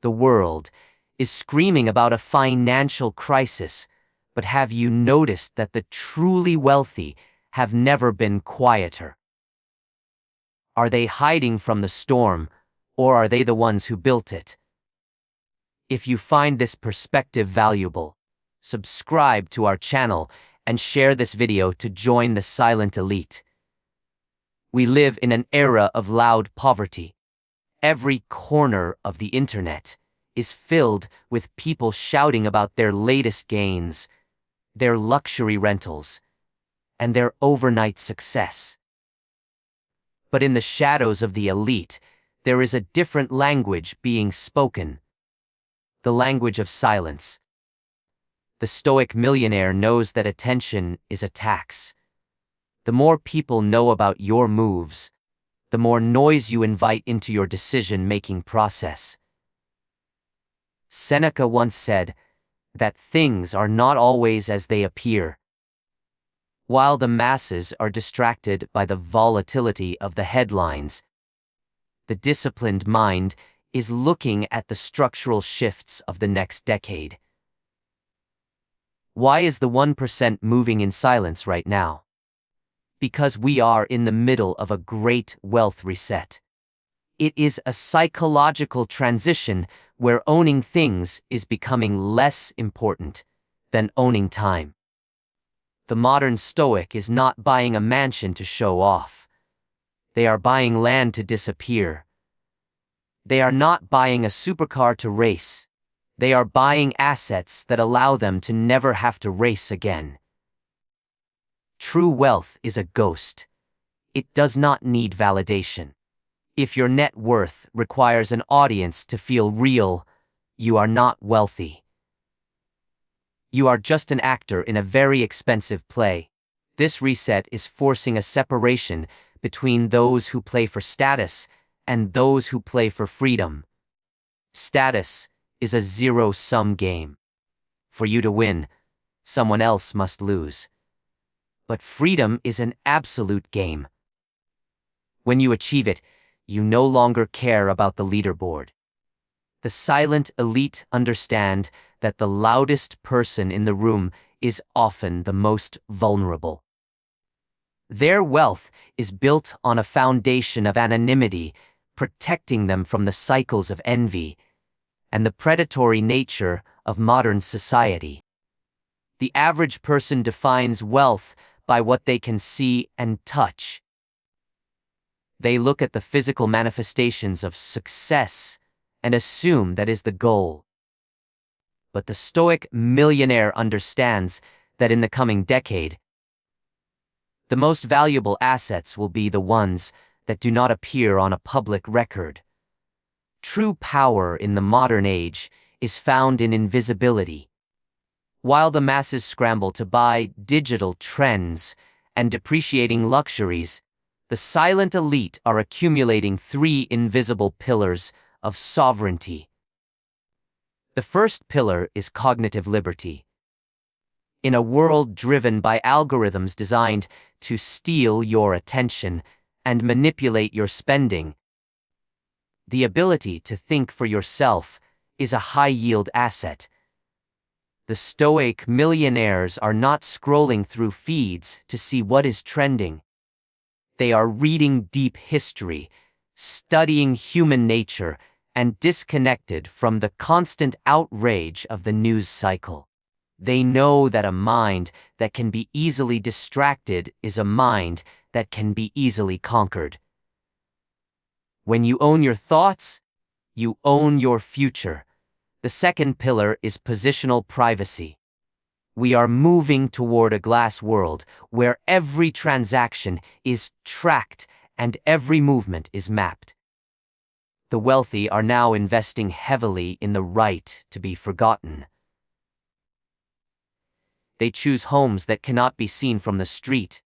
the world, is screaming about a financial crisis, but have you noticed that the truly wealthy have never been quieter? Are they hiding from the storm, or are they the ones who built it? If you find this perspective valuable, subscribe to our channel and share this video to join the silent elite. We live in an era of loud poverty. Every corner of the internet is filled with people shouting about their latest gains, their luxury rentals, and their overnight success. But in the shadows of the elite, there is a different language being spoken. The language of silence. The Stoic Millionaire knows that attention is a tax. The more people know about your moves, the more noise you invite into your decision-making process. Seneca once said that things are not always as they appear. While the masses are distracted by the volatility of the headlines, the disciplined mind is looking at the structural shifts of the next decade. Why is the 1% moving in silence right now? Because we are in the middle of a great wealth reset. It is a psychological transition where owning things is becoming less important than owning time. The modern Stoic is not buying a mansion to show off. They are buying land to disappear. They are not buying a supercar to race. They are buying assets that allow them to never have to race again. True wealth is a ghost. It does not need validation. If your net worth requires an audience to feel real, you are not wealthy. You are just an actor in a very expensive play. This reset is forcing a separation between those who play for status and those who play for freedom. Status is a zero-sum game. For you to win, someone else must lose. But freedom is an absolute game. When you achieve it, you no longer care about the leaderboard. The silent elite understand that the loudest person in the room is often the most vulnerable. Their wealth is built on a foundation of anonymity, protecting them from the cycles of envy and the predatory nature of modern society. The average person defines wealth by what they can see and touch. They look at the physical manifestations of success and assume that is the goal. But the Stoic Millionaire understands that in the coming decade, the most valuable assets will be the ones that do not appear on a public record. True power in the modern age is found in invisibility. While the masses scramble to buy digital trends and depreciating luxuries, the silent elite are accumulating 3 invisible pillars of sovereignty. The first pillar is cognitive liberty. In a world driven by algorithms designed to steal your attention and manipulate your spending, the ability to think for yourself is a high-yield asset. The Stoic millionaires are not scrolling through feeds to see what is trending. They are reading deep history, studying human nature, and disconnected from the constant outrage of the news cycle. They know that a mind that can be easily distracted is a mind that can be easily conquered. When you own your thoughts, you own your future. The second pillar is positional privacy. We are moving toward a glass world where every transaction is tracked and every movement is mapped. The wealthy are now investing heavily in the right to be forgotten. They choose homes that cannot be seen from the street.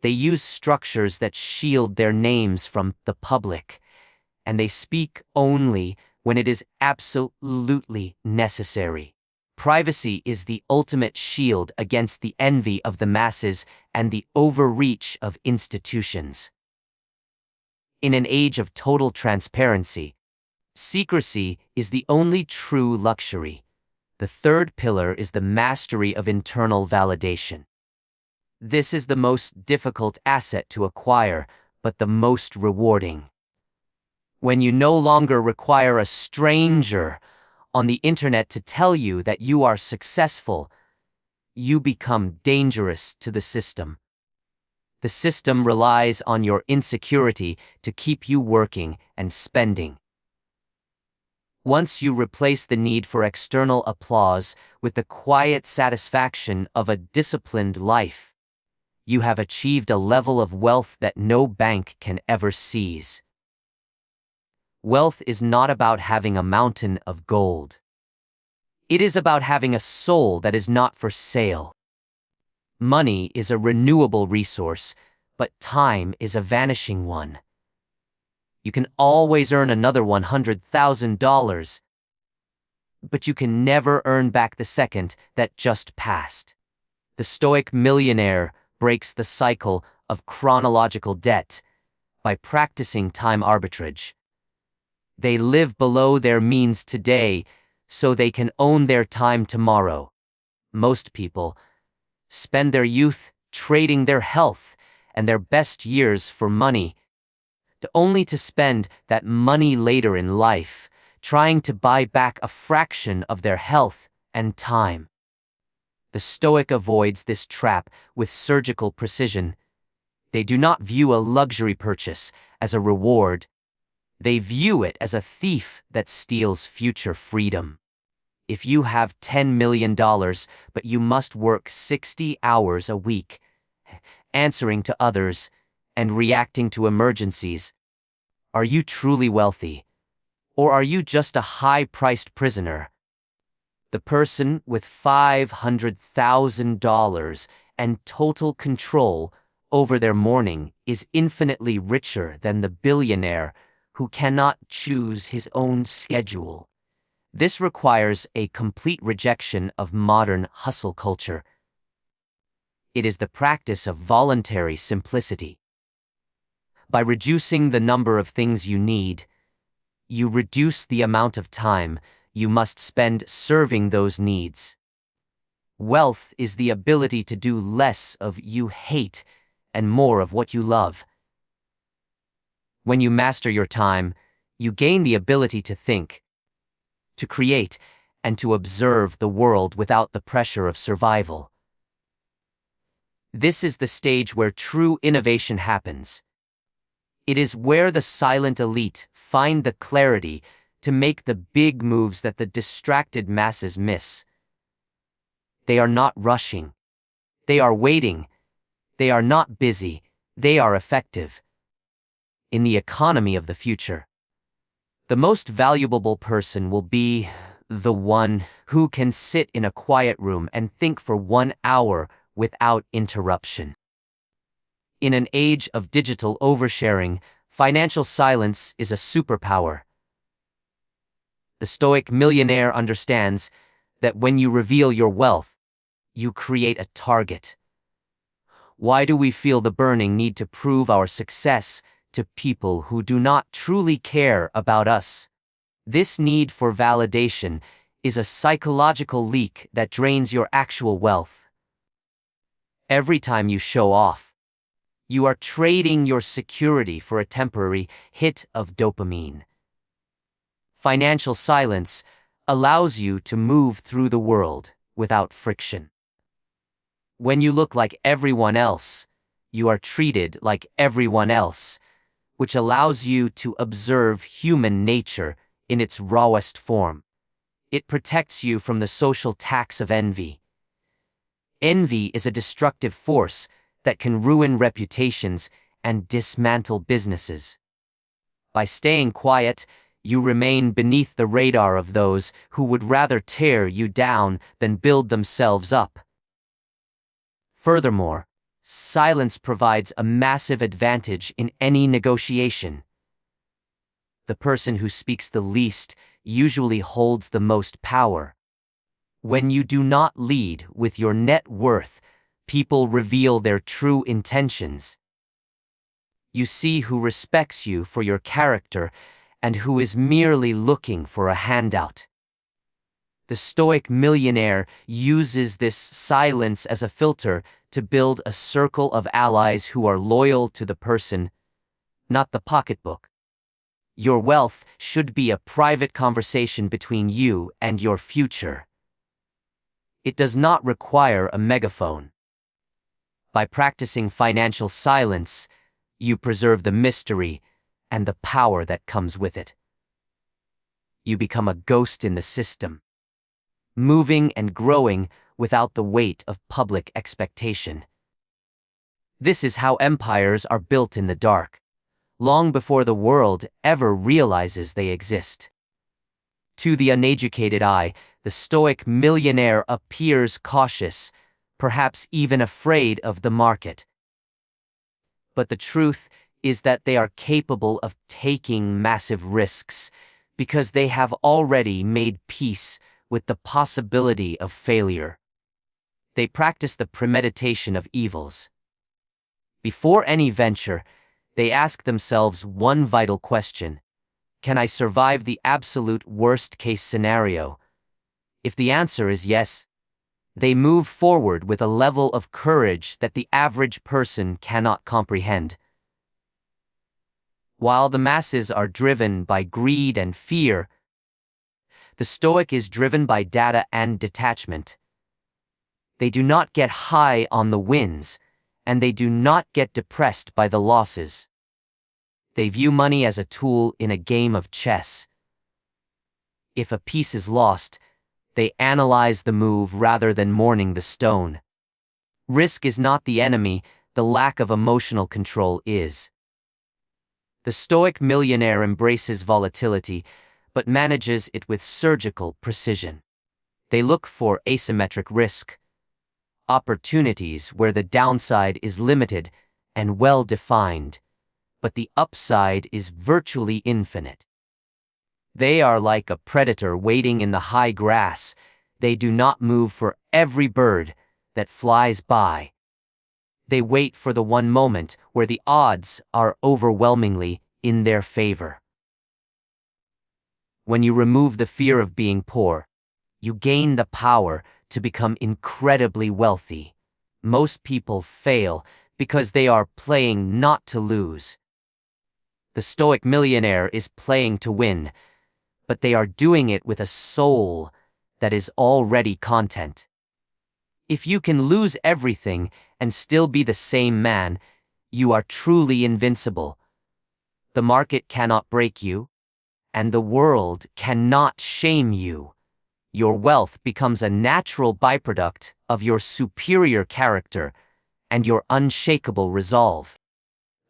They use structures that shield their names from the public. And they speak only when it is absolutely necessary. Privacy is the ultimate shield against the envy of the masses and the overreach of institutions. In an age of total transparency, Secrecy is the only true luxury. The third pillar is the mastery of internal validation. This is the most difficult asset to acquire, but the most rewarding. When you no longer require a stranger on the internet to tell you that you are successful, you become dangerous to the system. The system relies on your insecurity to keep you working and spending. Once you replace the need for external applause with the quiet satisfaction of a disciplined life, you have achieved a level of wealth that no bank can ever seize. Wealth is not about having a mountain of gold. It is about having a soul that is not for sale. Money is a renewable resource, but time is a vanishing one. You can always earn another $100,000, but you can never earn back the second that just passed. The Stoic Millionaire breaks the cycle of chronological debt by practicing time arbitrage. They live below their means today so they can own their time tomorrow. Most people spend their youth trading their health and their best years for money, only to spend that money later in life trying to buy back a fraction of their health and time. The Stoic avoids this trap with surgical precision. They do not view a luxury purchase as a reward. They view it as a thief that steals future freedom. If you have $10 million, but you must work 60 hours a week, answering to others and reacting to emergencies, are you truly wealthy? Or are you just a high-priced prisoner? The person with $500,000 and total control over their morning is infinitely richer than the billionaire who cannot choose his own schedule. This requires a complete rejection of modern hustle culture. It is the practice of voluntary simplicity. By reducing the number of things you need, you reduce the amount of time you must spend serving those needs. Wealth is the ability to do less of you hate and more of what you love. When you master your time, you gain the ability to think, to create, and to observe the world without the pressure of survival. This is the stage where true innovation happens. It is where the silent elite find the clarity to make the big moves that the distracted masses miss. They are not rushing. They are waiting. They are not busy. They are effective. In the economy of the future, the most valuable person will be the one who can sit in a quiet room and think for 1 hour without interruption. In an age of digital oversharing, financial silence is a superpower. The Stoic Millionaire understands that when you reveal your wealth, you create a target. Why do we feel the burning need to prove our success to people who do not truly care about us? This need for validation is a psychological leak that drains your actual wealth. Every time you show off, you are trading your security for a temporary hit of dopamine. Financial silence allows you to move through the world without friction. When you look like everyone else, you are treated like everyone else, which allows you to observe human nature in its rawest form. It protects you from the social tax of envy. Envy is a destructive force that can ruin reputations and dismantle businesses. By staying quiet, you remain beneath the radar of those who would rather tear you down than build themselves up. Furthermore, silence provides a massive advantage in any negotiation. The person who speaks the least usually holds the most power. When you do not lead with your net worth, people reveal their true intentions. You see who respects you for your character and who is merely looking for a handout. The Stoic millionaire uses this silence as a filter to build a circle of allies who are loyal to the person, not the pocketbook. Your wealth should be a private conversation between you and your future. It does not require a megaphone. By practicing financial silence, you preserve the mystery and the power that comes with it. You become a ghost in the system, moving and growing without the weight of public expectation. This is how empires are built in the dark, long before the world ever realizes they exist. To the uneducated eye, the Stoic millionaire appears cautious, perhaps even afraid of the market. But the truth is that they are capable of taking massive risks because they have already made peace with the possibility of failure. They practice the premeditation of evils. Before any venture, they ask themselves one vital question: can I survive the absolute worst-case scenario? If the answer is yes, they move forward with a level of courage that the average person cannot comprehend. While the masses are driven by greed and fear, the Stoic is driven by data and detachment. They do not get high on the wins, and they do not get depressed by the losses. They view money as a tool in a game of chess. If a piece is lost, they analyze the move rather than mourning the stone. Risk is not the enemy, the lack of emotional control is. The Stoic millionaire embraces volatility, but manages it with surgical precision. They look for asymmetric risk, opportunities where the downside is limited and well-defined, but the upside is virtually infinite. They are like a predator waiting in the high grass. They do not move for every bird that flies by. They wait for the one moment where the odds are overwhelmingly in their favor. When you remove the fear of being poor, you gain the power to become incredibly wealthy. Most people fail because they are playing not to lose. The Stoic millionaire is playing to win, but they are doing it with a soul that is already content. If you can lose everything and still be the same man, you are truly invincible. The market cannot break you, and the world cannot shame you. Your wealth becomes a natural byproduct of your superior character and your unshakable resolve.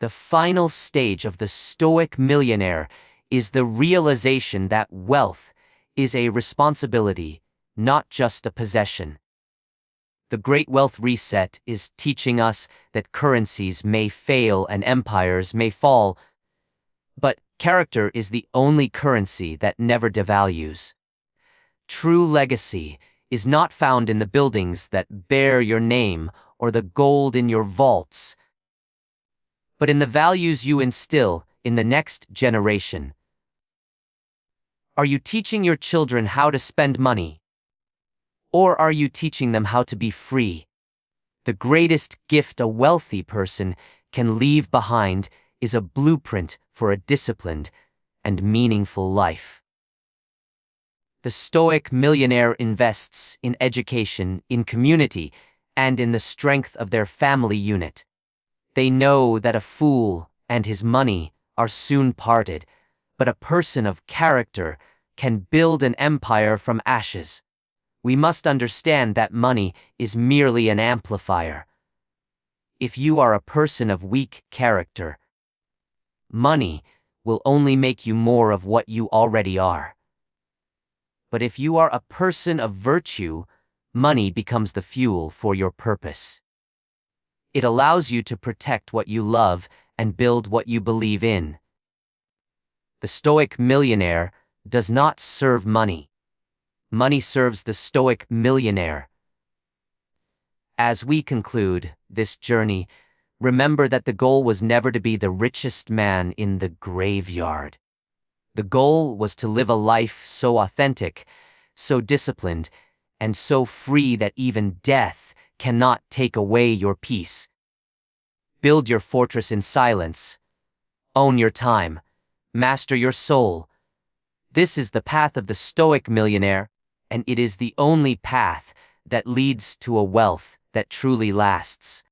The final stage of the Stoic millionaire is the realization that wealth is a responsibility, not just a possession. The Great Wealth Reset is teaching us that currencies may fail and empires may fall, but character is the only currency that never devalues. True legacy is not found in the buildings that bear your name or the gold in your vaults, but in the values you instill in the next generation. Are you teaching your children how to spend money? Or are you teaching them how to be free? The greatest gift a wealthy person can leave behind is a blueprint for a disciplined and meaningful life. The Stoic millionaire invests in education, in community, and in the strength of their family unit. They know that a fool and his money are soon parted, but a person of character can build an empire from ashes. We must understand that money is merely an amplifier. If you are a person of weak character, money will only make you more of what you already are. But if you are a person of virtue, money becomes the fuel for your purpose. It allows you to protect what you love and build what you believe in. The Stoic millionaire does not serve money. Money serves the Stoic millionaire. As we conclude this journey, remember that the goal was never to be the richest man in the graveyard. The goal was to live a life so authentic, so disciplined, and so free that even death cannot take away your peace. Build your fortress in silence. Own your time. Master your soul. This is the path of the Stoic millionaire, and it is the only path that leads to a wealth that truly lasts.